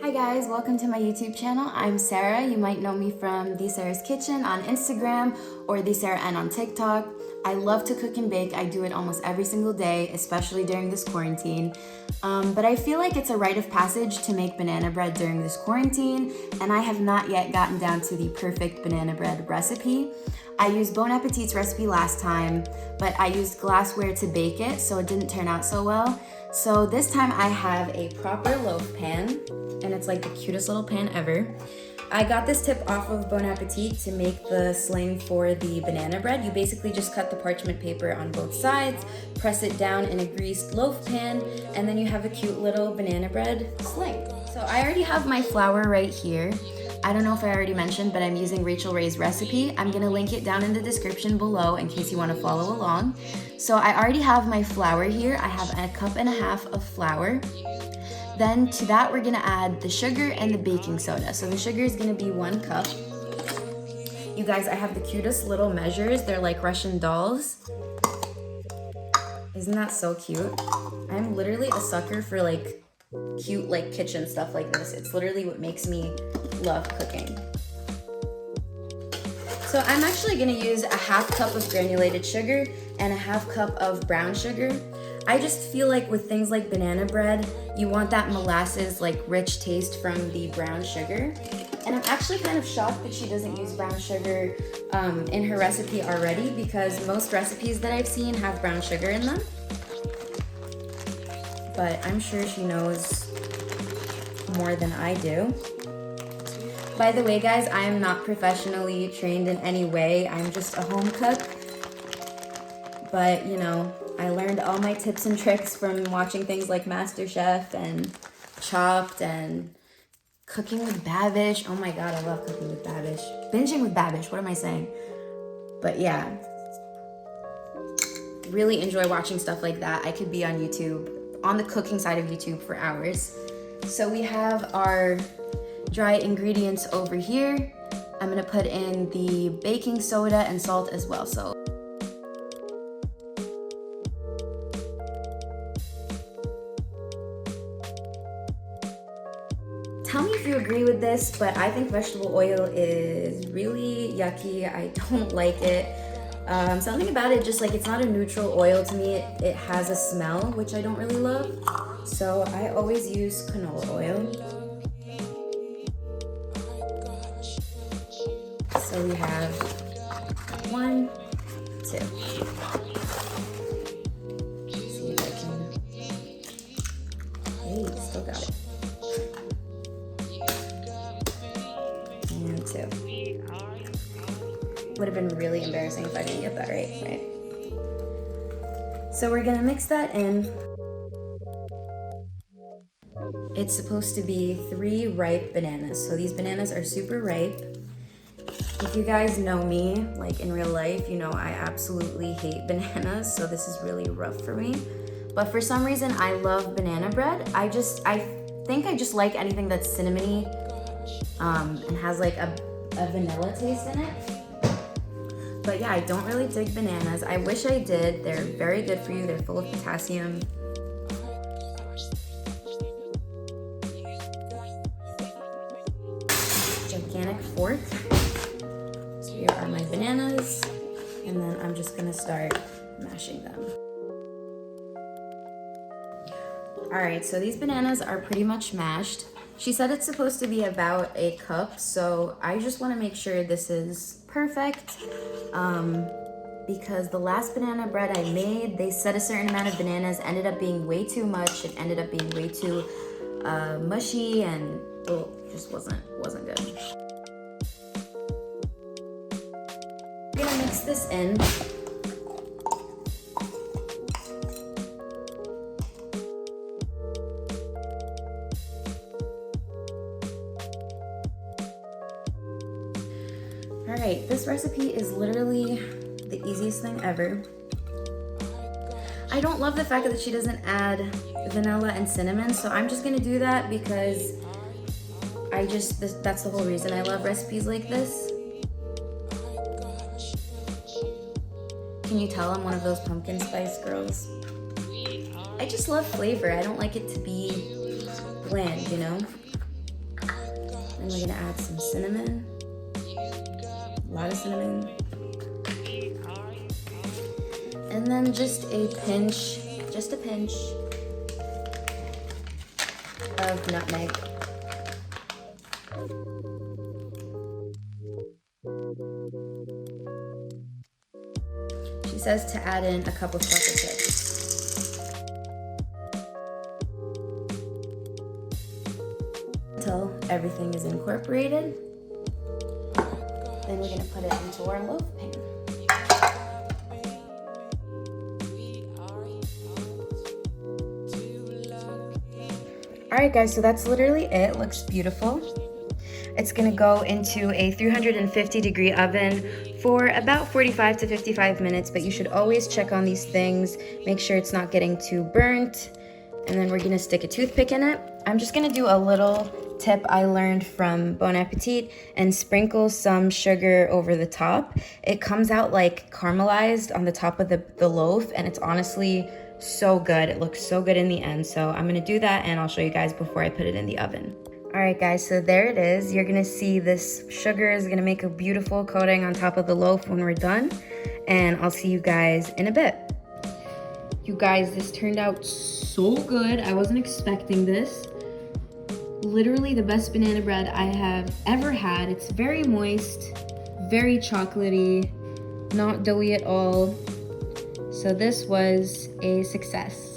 Hi guys, welcome to my YouTube channel. I'm Sarah. You might know me from The Sarah's Kitchen on Instagram or The Sarah N on TikTok. I love to cook and bake. I do it almost every single day, especially during this quarantine. But I feel like it's a rite of passage to make banana bread during this quarantine, and I have not yet gotten down to the perfect banana bread recipe. I used Bon Appetit's recipe last time, but I used glassware to bake it, so it didn't turn out so well. So this time I have a proper loaf pan, and it's like the cutest little pan ever. I got this tip off of Bon Appetit to make the sling for the banana bread. You basically just cut the parchment paper on both sides, press it down in a greased loaf pan, and then you have a cute little banana bread sling. So I already have my flour right here. I don't know if I already mentioned, but I'm using Rachael Ray's recipe. I'm gonna link it down in the description below in case you wanna follow along. So I already have my flour here. I have 1.5 cups of flour. Then to that, we're gonna add the sugar and the baking soda. So the sugar is gonna be 1 cup. You guys, I have the cutest little measures. They're like Russian dolls. Isn't that so cute? I'm literally a sucker for like cute like kitchen stuff like this. It's literally what makes me love cooking. So I'm actually gonna use 1/2 cup of granulated sugar and 1/2 cup of brown sugar. I just feel like with things like banana bread, you want that molasses, like rich taste from the brown sugar. And I'm actually kind of shocked that she doesn't use brown sugar in her recipe already, because most recipes that I've seen have brown sugar in them. But I'm sure she knows more than I do. By the way, guys, I am not professionally trained in any way. I'm just a home cook. But, you know, I learned all my tips and tricks from watching things like MasterChef and Chopped and cooking with Babish. Oh my God, I love cooking with Babish. Binging with Babish, what am I saying? But yeah, really enjoy watching stuff like that. I could be on YouTube, on the cooking side of YouTube for hours. So we have our dry ingredients over here. I'm gonna put in the baking soda and salt as well. So tell me if you agree with this, but I think vegetable oil is really yucky. I don't like it. Something about it, just like it's not a neutral oil to me. It has a smell, which I don't really love. So I always use canola oil. So we have 1, 2. See if I can. Hey, still got it. And 2. Would have been really embarrassing if I didn't get that right? So we're gonna mix that in. It's supposed to be 3 ripe bananas. So these bananas are super ripe. If you guys know me, like in real life, you know I absolutely hate bananas, so this is really rough for me. But for some reason, I love banana bread. I think I just like anything that's cinnamony and has like a vanilla taste in it. But yeah, I don't really dig bananas. I wish I did. They're very good for you. They're full of potassium. Gigantic fork. So here are my bananas, and then I'm just gonna start mashing them. All right, so these bananas are pretty much mashed. She said it's supposed to be about 1 cup, so I just wanna make sure this is perfect. Because the last banana bread I made, they said a certain amount of bananas ended up being way too much. It ended up being way too mushy, and just wasn't good. I'm gonna mix this in. All right, this recipe is literally the easiest thing ever. I don't love the fact that she doesn't add vanilla and cinnamon, so I'm just gonna do that because that's the whole reason I love recipes like this. Can you tell I'm one of those pumpkin spice girls? I just love flavor. I don't like it to be bland, you know? Then we're gonna add some cinnamon. A lot of cinnamon. And then just a pinch of nutmeg. She says to add in a cup of chocolate chips. Until everything is incorporated. Then we're gonna put it into our loaf pan. Alright guys, so that's literally it. It looks beautiful. It's gonna go into a 350-degree oven for about 45 to 55 minutes, but you should always check on these things, make sure it's not getting too burnt, and then we're gonna stick a toothpick in it. I'm just gonna do a little tip I learned from Bon Appetit and sprinkle some sugar over the top. It comes out like caramelized on the top of the loaf, and it's honestly so good. It looks so good in the end, so I'm gonna do that and I'll show you guys before I put it in the oven. Alright guys, so there it is. You're gonna see this sugar is gonna make a beautiful coating on top of the loaf when we're done, and I'll see you guys in a bit. You guys, this turned out so good. I wasn't expecting this. Literally the best banana bread I have ever had. It's very moist, very chocolatey, not doughy at all. So this was a success.